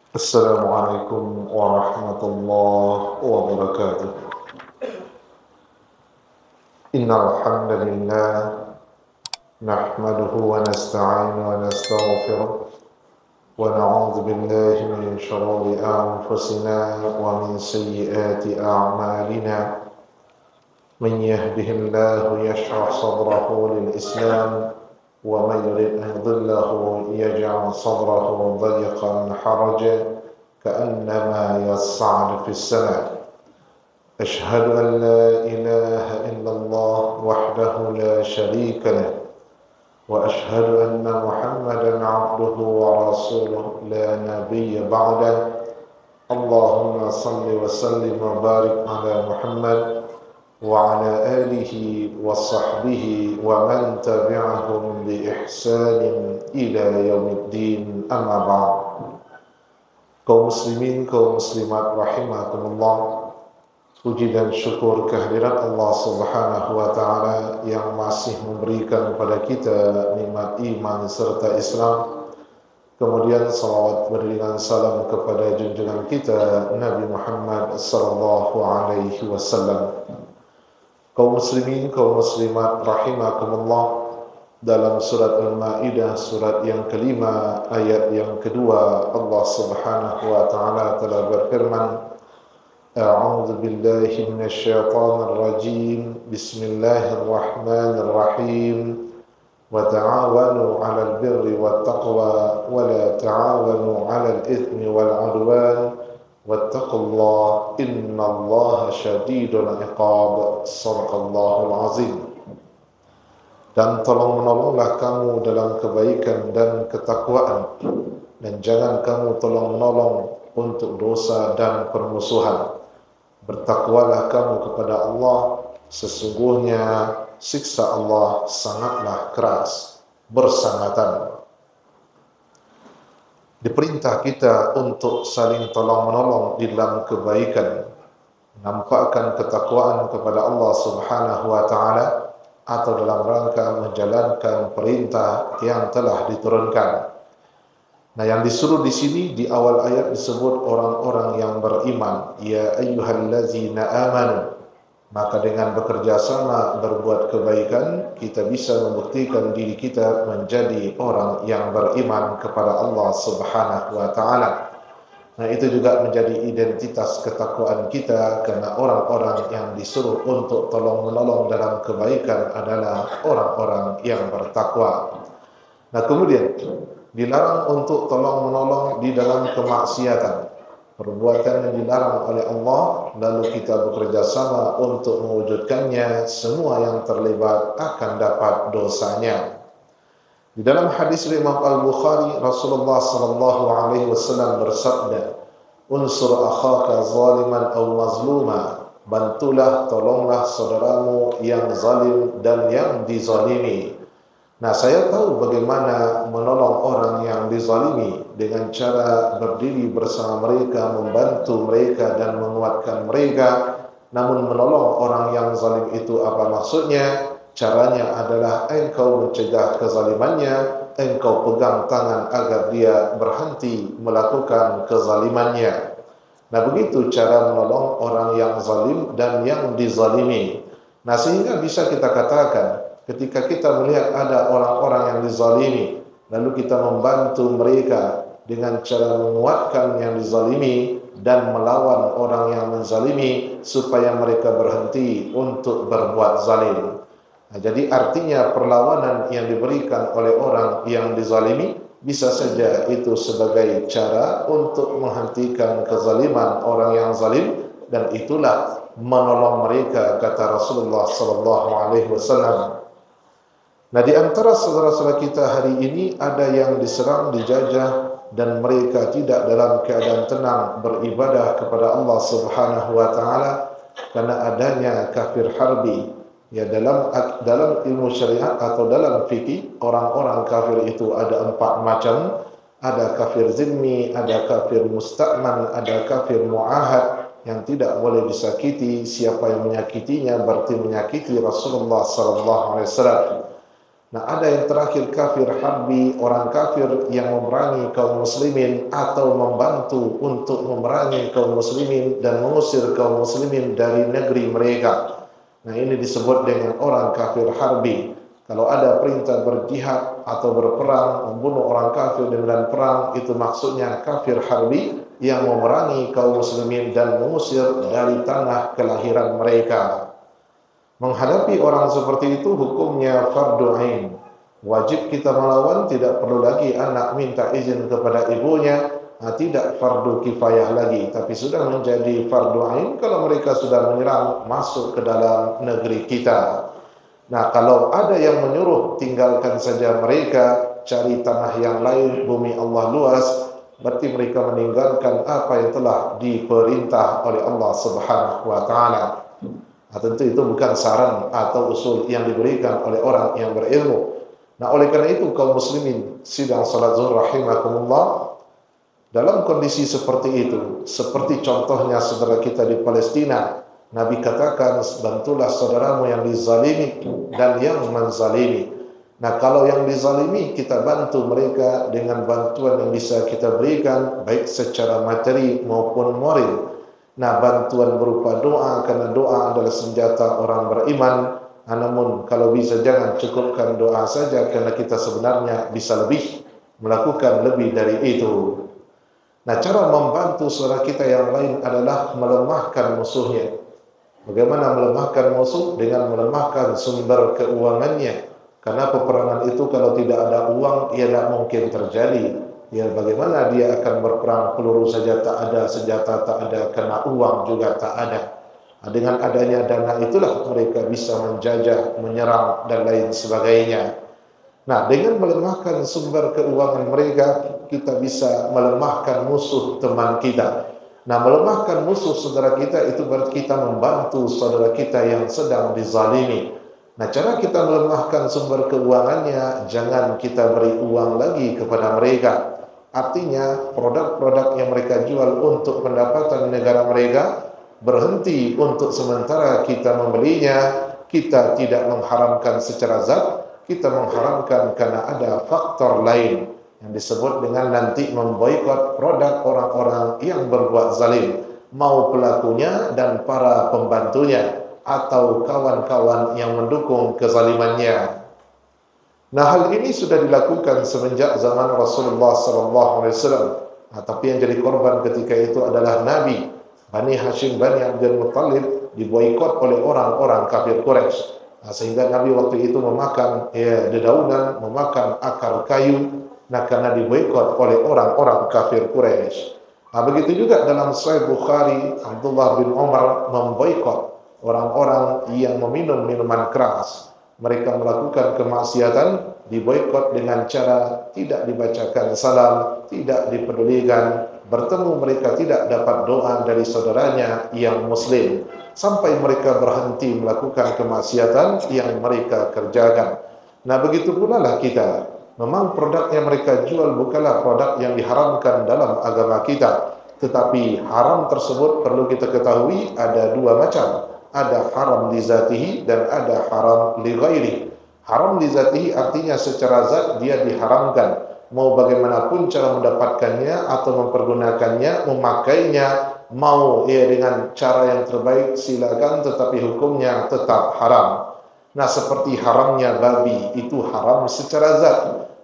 Assalamualaikum warahmatullahi wabarakatuh. Innal hamdalillah nahmaduhu wa nasta'inu wa nastaghfiruh wa na'udzu billahi min shururi anfusina wa min sayyiati a'malina. Man yahdihillahu yashrah sadrahu lil Islam wa man yudlilhu yaj'al sadrahu dayiqan harajan ka'annama yas'adu fis sama'. أشهد أن لا إله إلا الله وحده لا شريك له وأشهد أن محمدا عبده ورسوله لا نبي بعده. اللهم صل وسلم وبارك على محمد وعلى آله وصحبه ومن تبعهم بإحسان إلى يوم الدين. أما بعد. Kaum muslimin, kaum muslimat rahimakumullah, puji dan syukur kehadirat Allah Subhanahu wa taala yang masih memberikan kepada kita nikmat iman serta Islam. Kemudian salawat beriringan salam kepada junjungan kita Nabi Muhammad sallallahu alaihi wasallam. Kaum muslimin, kaum muslimat rahimakumullah, dalam surat Al-Maidah surat yang kelima ayat yang kedua, Allah Subhanahu wa taala telah berfirman, أعوذ بالله من الشيطان الرجيم بسم الله الرحمن الرحيم وتعاونوا على البر والتقوى ولا تعاونوا على الإثم والعدوان واتقوا الله إن الله شديد العقاب. صدق الله العظيم. Dan tolong menolonglah kamu dalam kebaikan dan ketakwaan, dan jangan kamu tolong menolong untuk dosa dan permusuhan. Bertakwalah kamu kepada Allah, sesungguhnya siksa Allah sangatlah keras. Bersangatan. Diperintah kita untuk saling tolong-menolong di dalam kebaikan, menampakkan ketakwaan kepada Allah Subhanahu wa taala, atau dalam rangka menjalankan perintah yang telah diturunkan. Nah, yang disuruh di sini di awal ayat disebut orang-orang yang beriman. Ya ayyuhallazina amanu. Maka dengan bekerja sama berbuat kebaikan, kita bisa membuktikan diri kita menjadi orang yang beriman kepada Allah Subhanahu wa taala. Nah, itu juga menjadi identitas ketakwaan kita, karena orang-orang yang disuruh untuk tolong-menolong dalam kebaikan adalah orang-orang yang bertakwa. Nah, kemudian dilarang untuk tolong-menolong di dalam kemaksiatan, perbuatan yang dilarang oleh Allah, lalu kita bekerja sama untuk mewujudkannya, semua yang terlibat akan dapat dosanya. Di dalam hadis Imam Al-Bukhari, Rasulullah sallallahu alaihi wasallam bersabda, "Unsur akhaka zaliman aw mazluma." Bantulah, tolonglah saudaramu yang zalim dan yang dizalimi. Nah, saya tahu bagaimana menolong orang yang dizalimi dengan cara berdiri bersama mereka, membantu mereka dan menguatkan mereka. Namun menolong orang yang zalim itu apa maksudnya? Caranya adalah engkau mencegah kezalimannya, engkau pegang tangan agar dia berhenti melakukan kezalimannya. Nah, begitu cara menolong orang yang zalim dan yang dizalimi. Nah, sehingga bisa kita katakan, ketika kita melihat ada orang-orang yang dizalimi, lalu kita membantu mereka dengan cara menguatkan yang dizalimi dan melawan orang yang menzalimi supaya mereka berhenti untuk berbuat zalim. Nah, jadi artinya perlawanan yang diberikan oleh orang yang dizalimi bisa saja itu sebagai cara untuk menghentikan kezaliman orang yang zalim, dan itulah menolong mereka, kata Rasulullah sallallahu alaihi wasallam. Nah, di antara saudara-saudara kita hari ini ada yang diserang, dijajah, dan mereka tidak dalam keadaan tenang beribadah kepada Allah Subhanahu wa taala karena adanya kafir harbi. Ya, dalam ilmu syariat atau dalam fikih, orang-orang kafir itu ada 4 macam. Ada kafir zimmi, ada kafir musta'man, ada kafir mu'ahad yang tidak boleh disakiti. Siapa yang menyakitinya berarti menyakiti Rasulullah sallallahu alaihi wasallam. Nah, ada yang terakhir kafir harbi, orang kafir yang memerangi kaum muslimin atau membantu untuk memerangi kaum muslimin dan mengusir kaum muslimin dari negeri mereka. Nah, ini disebut dengan orang kafir harbi. Kalau ada perintah berjihad atau berperang, membunuh orang kafir dengan perang, itu maksudnya kafir harbi yang memerangi kaum muslimin dan mengusir dari tanah kelahiran mereka. Menghadapi orang seperti itu hukumnya fardu ain. Wajib kita melawan, tidak perlu lagi anak minta izin kepada ibunya, tidak fardu kifayah lagi, tapi sudah menjadi fardu ain kalau mereka sudah menyerang masuk ke dalam negeri kita. Nah, kalau ada yang menyuruh tinggalkan saja mereka, cari tanah yang lain, bumi Allah luas, berarti mereka meninggalkan apa yang telah diperintah oleh Allah Subhanahu wa taala. Nah, tentu itu bukan saran atau usul yang diberikan oleh orang yang berilmu. Nah, oleh karena itu kaum muslimin sidang salat zuhur rahimakumullah, dalam kondisi seperti itu, seperti contohnya saudara kita di Palestina, Nabi katakan, bantulah saudaramu yang dizalimi dan yang menzalimi. Nah, kalau yang dizalimi, kita bantu mereka dengan bantuan yang bisa kita berikan, baik secara materi maupun moral. Nah, bantuan berupa doa, karena doa adalah senjata orang beriman. Namun kalau bisa jangan cukupkan doa saja, karena kita sebenarnya bisa lebih, melakukan lebih dari itu. Nah, cara membantu saudara kita yang lain adalah melemahkan musuhnya. Bagaimana melemahkan musuh? Dengan melemahkan sumber keuangannya. Karena peperangan itu kalau tidak ada uang, ia tidak mungkin terjadi. Ya, bagaimana dia akan berperang, peluru saja tak ada, senjata tak ada, kena uang juga tak ada. Nah, dengan adanya dana itulah mereka bisa menjajah, menyerang dan lain sebagainya. Nah, dengan melemahkan sumber keuangan mereka, kita bisa melemahkan musuh teman kita. Nah, melemahkan musuh saudara kita itu berarti kita membantu saudara kita yang sedang dizalimi. Nah, cara kita melemahkan sumber keuangannya, jangan kita beri uang lagi kepada mereka. Artinya, produk-produk yang mereka jual untuk pendapatan negara mereka berhenti untuk sementara kita membelinya. Kita tidak mengharamkan secara zat, kita mengharamkan karena ada faktor lain yang disebut dengan nanti memboikot produk orang-orang yang berbuat zalim, mau pelakunya dan para pembantunya atau kawan-kawan yang mendukung kezalimannya. Nah, hal ini sudah dilakukan semenjak zaman Rasulullah SAW. Nah, tapi yang jadi korban ketika itu adalah Nabi. Bani Hashim, Bani Abdul Muttalib diboikot oleh orang-orang kafir Quraisy. Nah, sehingga Nabi waktu itu memakan dedaunan, memakan akar kayu. Nah, karena diboikot oleh orang-orang kafir Quraisy. Nah, begitu juga dalam Sahih Bukhari, Abdullah bin Umar memboikot orang-orang yang meminum minuman keras. Mereka melakukan kemaksiatan, diboikot dengan cara tidak dibacakan salam, tidak dipedulikan, bertemu mereka tidak dapat doa dari saudaranya yang muslim, sampai mereka berhenti melakukan kemaksiatan yang mereka kerjakan. Nah, begitu pula lah kita. Memang produk yang mereka jual bukanlah produk yang diharamkan dalam agama kita, tetapi haram tersebut perlu kita ketahui ada dua macam. Ada haram li zatihi dan ada haram li ghairi. Haram li zatihi artinya secara zat dia diharamkan. Mau bagaimanapun cara mendapatkannya atau mempergunakannya, memakainya, mau dengan cara yang terbaik silakan, tetapi hukumnya tetap haram. Nah, seperti haramnya babi, itu haram secara zat.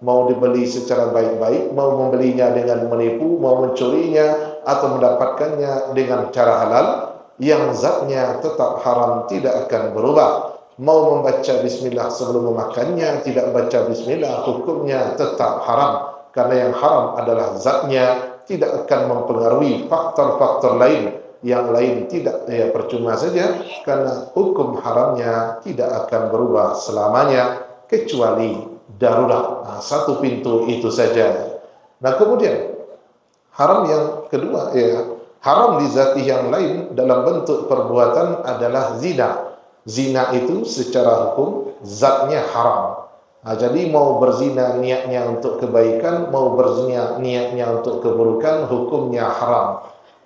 Mau dibeli secara baik-baik, mau membelinya dengan menipu, mau mencurinya atau mendapatkannya dengan cara halal, yang zatnya tetap haram, tidak akan berubah. Mau membaca bismillah sebelum memakannya, tidak baca bismillah, hukumnya tetap haram. Karena yang haram adalah zatnya, tidak akan mempengaruhi faktor-faktor lain. Yang lain tidak, percuma saja, karena hukum haramnya tidak akan berubah selamanya, kecuali darurat. Nah, satu pintu itu saja. Nah, kemudian haram yang kedua, haram di zati yang lain dalam bentuk perbuatan adalah zina. Zina itu secara hukum zatnya haram. Nah, jadi mau berzina niatnya untuk kebaikan, mau berzina niatnya untuk keburukan, hukumnya haram.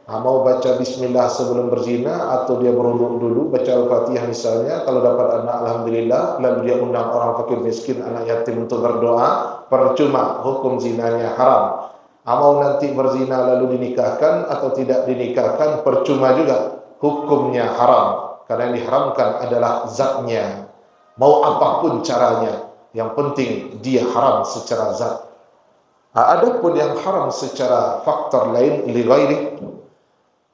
Mau baca bismillah sebelum berzina, atau dia berwuduk dulu baca Al-Fatihah misalnya, kalau dapat anak alhamdulillah, lalu dia undang orang fakir miskin, anak yatim untuk berdoa, percuma, hukum zinanya haram. Mau nanti berzina lalu dinikahkan atau tidak dinikahkan, percuma juga, hukumnya haram, karena yang diharamkan adalah zatnya. Mau apapun caranya, yang penting dia haram secara zat. Adapun yang haram secara faktor lain, li ghairi,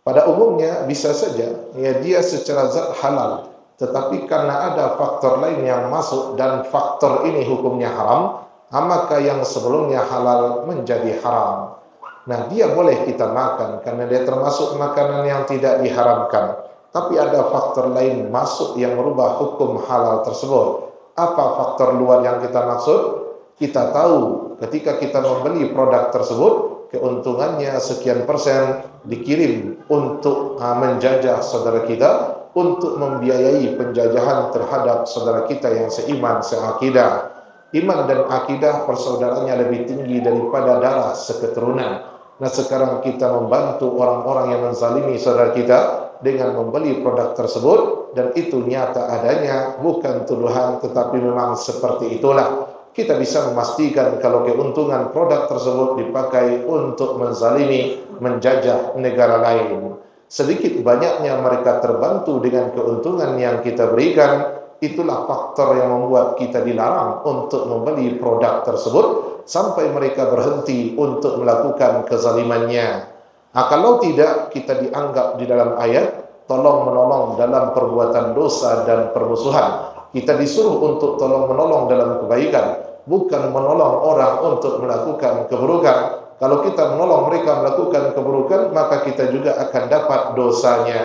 pada umumnya bisa saja ya dia secara zat halal, tetapi karena ada faktor lain yang masuk dan faktor ini hukumnya haram, maka yang sebelumnya halal menjadi haram. Nah, dia boleh kita makan karena dia termasuk makanan yang tidak diharamkan. Tapi ada faktor lain masuk yang merubah hukum halal tersebut. Apa faktor luar yang kita maksud? Kita tahu ketika kita membeli produk tersebut, keuntungannya sekian persen dikirim untuk menjajah saudara kita, untuk membiayai penjajahan terhadap saudara kita yang seiman, seakidah. Iman dan akidah persaudaranya lebih tinggi daripada darah seketurunan. Nah, sekarang kita membantu orang-orang yang menzalimi saudara kita dengan membeli produk tersebut, dan itu nyata adanya, bukan tuduhan, tetapi memang seperti itulah. Kita bisa memastikan kalau keuntungan produk tersebut dipakai untuk menzalimi, menjajah negara lain. Sedikit banyaknya mereka terbantu dengan keuntungan yang kita berikan, itulah faktor yang membuat kita dilarang untuk membeli produk tersebut sampai mereka berhenti untuk melakukan kezalimannya. Kalau tidak, kita dianggap di dalam ayat tolong menolong dalam perbuatan dosa dan permusuhan. Kita disuruh untuk tolong menolong dalam kebaikan, bukan menolong orang untuk melakukan keburukan. Kalau kita menolong mereka melakukan keburukan, maka kita juga akan dapat dosanya.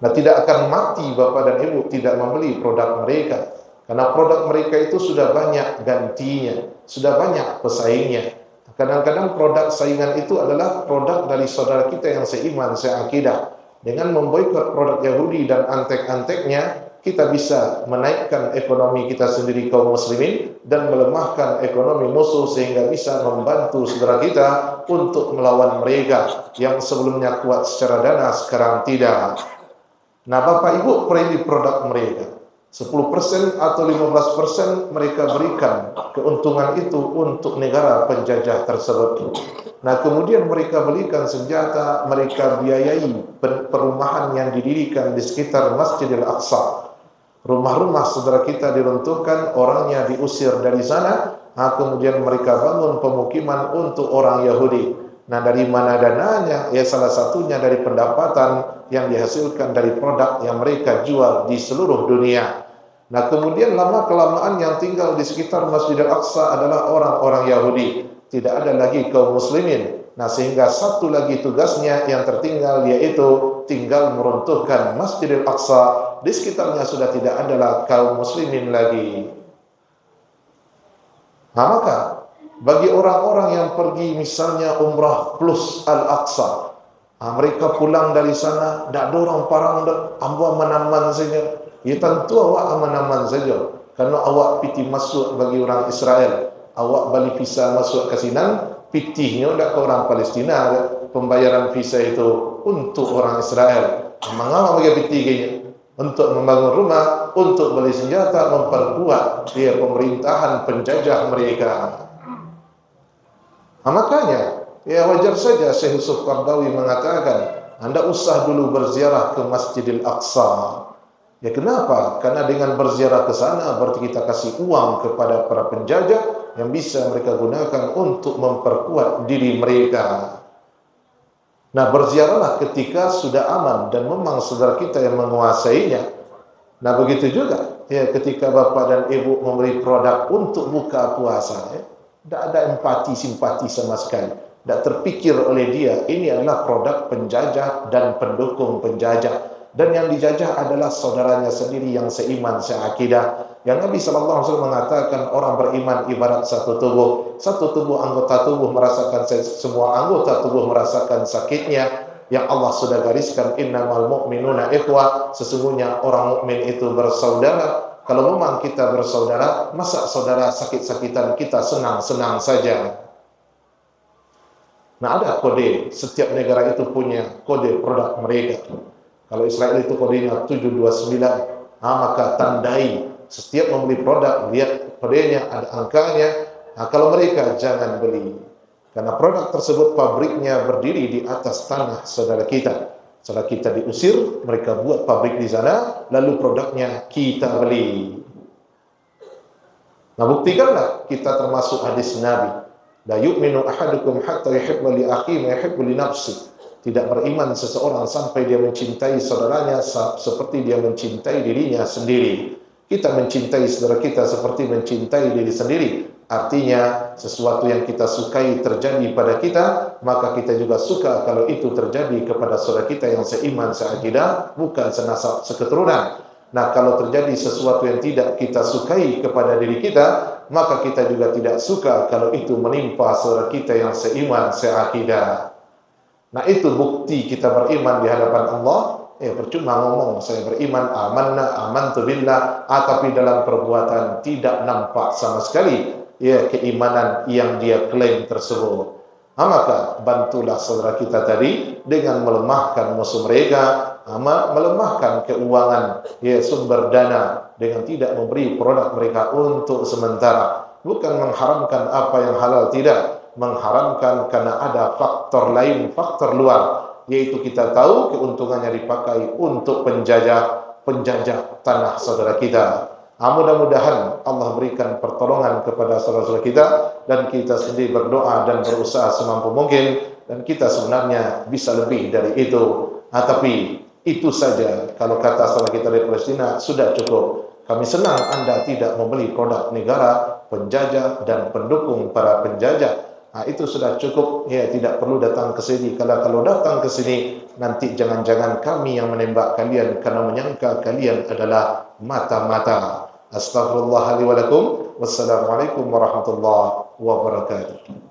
Nah, tidak akan mati bapak dan ibu tidak membeli produk mereka, karena produk mereka itu sudah banyak gantinya, sudah banyak pesaingnya. Kadang-kadang produk saingan itu adalah produk dari saudara kita yang seiman, seakidah. Dengan memboikot produk Yahudi dan antek-anteknya, kita bisa menaikkan ekonomi kita sendiri kaum muslimin dan melemahkan ekonomi musuh, sehingga bisa membantu saudara kita untuk melawan mereka yang sebelumnya kuat secara dana, sekarang tidak. Nah, bapak ibu pilih produk mereka, 10% atau 15% mereka berikan keuntungan itu untuk negara penjajah tersebut. Nah, kemudian mereka belikan senjata, mereka biayai perumahan yang didirikan di sekitar Masjidil Aqsa. Rumah-rumah saudara kita diruntuhkan, orangnya diusir dari sana. Nah, kemudian mereka bangun pemukiman untuk orang Yahudi. Nah, dari mana dananya? Ya, salah satunya dari pendapatan yang dihasilkan dari produk yang mereka jual di seluruh dunia. Nah, kemudian lama-kelamaan yang tinggal di sekitar Masjidil Aqsa adalah orang-orang Yahudi. Tidak ada lagi kaum muslimin. Nah, sehingga satu lagi tugasnya yang tertinggal, yaitu tinggal meruntuhkan Masjidil Aqsa. Di sekitarnya sudah tidak adalah kaum muslimin lagi. Nah, maka bagi orang-orang yang pergi misalnya umrah plus Al-Aqsa, mereka pulang dari sana, tak ada orang parang, ambo aman-aman saja. Ya, tentu awak aman-aman saja, karena awak piti masuk bagi orang Israel. Awak balik visa masuk ke sinan, pitihnya tak ke orang Palestina. Pembayaran visa itu untuk orang Israel. Mengapa bagi pitihnya? Untuk membangun rumah, untuk beli senjata, memperkuat dia pemerintahan penjajah mereka. Makanya ya wajar saja Syekh Yusuf Qaradawi mengatakan, Anda usah dulu berziarah ke Masjidil Aqsa. Ya, kenapa? Karena dengan berziarah ke sana berarti kita kasih uang kepada para penjajah yang bisa mereka gunakan untuk memperkuat diri mereka. Nah, berziarahlah ketika sudah aman dan memang saudara kita yang menguasainya. Nah, begitu juga ya ketika bapak dan ibu membeli produk untuk buka puasa, ya, tidak ada empati, simpati sama sekali. Tidak terpikir oleh dia, ini adalah produk penjajah dan pendukung penjajah. Dan yang dijajah adalah saudaranya sendiri yang seiman, seakidah. Yang Nabi SAW mengatakan orang beriman ibarat satu tubuh. Satu tubuh, anggota tubuh merasakan, semua anggota tubuh merasakan sakitnya. Yang Allah sudah gariskan, innamal mu'minuna ikhwah. Sesungguhnya orang mukmin itu bersaudara. Kalau memang kita bersaudara, masa saudara sakit-sakitan kita senang-senang saja? Nah, ada kode, setiap negara itu punya kode produk mereka. Kalau Israel itu kodenya 729, maka tandai setiap membeli produk, lihat kodenya, ada angkanya. Nah, kalau mereka jangan beli. Karena produk tersebut pabriknya berdiri di atas tanah saudara kita. Setelah kita diusir, mereka buat pabrik di sana, lalu produknya kita beli. Nah, buktikanlah kita termasuk hadis Nabi. La yu'minu ahadukum hatta yuhibba li akhihi ma yuhibbu li nafsihi. Tidak beriman seseorang sampai dia mencintai saudaranya seperti dia mencintai dirinya sendiri. Kita mencintai saudara kita seperti mencintai diri sendiri. Artinya sesuatu yang kita sukai terjadi pada kita, maka kita juga suka kalau itu terjadi kepada saudara kita yang seiman, seakidah, bukan senasab, seketurunan. Nah, kalau terjadi sesuatu yang tidak kita sukai kepada diri kita, maka kita juga tidak suka kalau itu menimpa saudara kita yang seiman, seakidah. Nah, itu bukti kita beriman di hadapan Allah. Percuma ngomong saya beriman, amanna, amantu billah, tapi dalam perbuatan tidak nampak sama sekali keimanan yang dia klaim tersebut. Maka bantulah saudara kita tadi dengan melemahkan musuh mereka, melemahkan keuangan sumber dana dengan tidak memberi produk mereka untuk sementara. Bukan mengharamkan apa yang halal, tidak, mengharamkan karena ada faktor lain, faktor luar, yaitu kita tahu keuntungannya dipakai untuk penjajah tanah saudara kita. Mudah-mudahan Allah berikan pertolongan kepada saudara-saudara kita, dan kita sendiri berdoa dan berusaha semampu mungkin, dan kita sebenarnya bisa lebih dari itu. Tapi itu saja, kalau kata saudara kita dari Palestina, sudah cukup. Kami senang Anda tidak membeli produk negara penjajah dan pendukung para penjajah. Itu sudah cukup, tidak perlu datang ke sini. Kalau datang ke sini, nanti jangan-jangan kami yang menembak kalian karena menyangka kalian adalah mata-mata. Astaghfirullah li wa lakum. Wassalamualaikum warahmatullahi wabarakatuh.